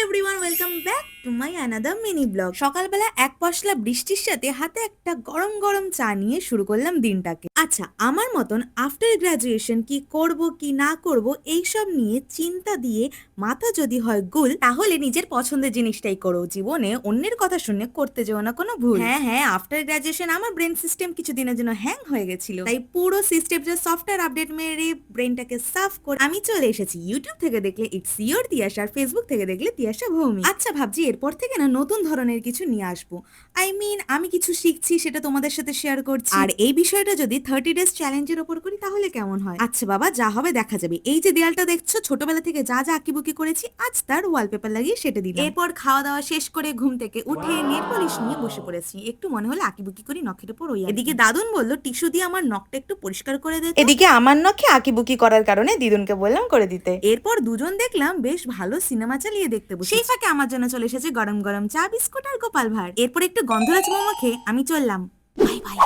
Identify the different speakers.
Speaker 1: Everyone, welcome back to my another mini blog. সকালবেলা এক পশলা বৃষ্টির সাথে হাতে একটা গরম গরম চা নিয়ে শুরু করলাম দিনটাকে। আচ্ছা, আমার মতন আফটার গ্রাজুয়েশন কি করব কি না করব এইসব নিয়ে চিন্তা দিয়ে মাথা যদি হয় গুল, তাহলে নিজের পছন্দের জিনিসটাই করো। জীবনে অন্যের কথা শুনে করতে যেও না কোনো ভুল। হ্যাঁ হ্যাঁ, আফটার গ্রাজুয়েশন আমার ব্রেন সিস্টেম কিছুদিনের জন্য হ্যাং হয়ে গেছিল, তাই পুরো সিস্টেমটা সফটওয়্যার আপডেট মেরে ব্রেনটাকে সাফ করে আমি চলে এসেছি। ইউটিউব থেকে দেখলে ইটস ইয়োর তিয়াশা, আর ফেসবুক থেকে দেখলে তিয়াশা ভৌমি। আচ্ছা, ভাবছি এরপর থেকে না নতুন ধরনের কিছু নিয়ে আসবো। আমি কিছু শিখছি, সেটা তোমাদের সাথে শেয়ার করছি। আর এই বিষয়টা যদি 30 ডেজ চ্যালেঞ্জের ওপর করি তাহলে কেমন হয়? আচ্ছা বাবা, যা হবে দেখা যাবে। এই যে দেয়ালটা দেখছো, ছোটবেলা থেকে যা যা আঁকিবুকি করেছি আজ তার ওয়ালপেপার লাগিয়ে সেটে দিলাম। এরপর খাওয়া দাওয়া শেষ করে ঘুম থেকে উঠে নেল পলিশ নিয়ে বসে পড়েছি। একটু মনে হলো আঁকিবুকি করি নখের উপর। ওই এদিকে দাদুন বলল টিস্যু দিয়ে আমার নখটা একটু পরিষ্কার করে দে। এদিকে আমার নখে আঁকিবুকি করার কারণে দিদুনকে বললাম করে দিতে। এরপর দুজন দেখলাম বেশ ভালো সিনেমা চালিয়ে দেখতে বসে। সেই ফাঁকে আমার জন্য চলে এসেছে গরম গরম চা, বিস্কুট আর গোপাল ভাঁড়। এরপর একটু গন্ধরাজ মোমো খেয়ে আমি চললাম। Bye bye.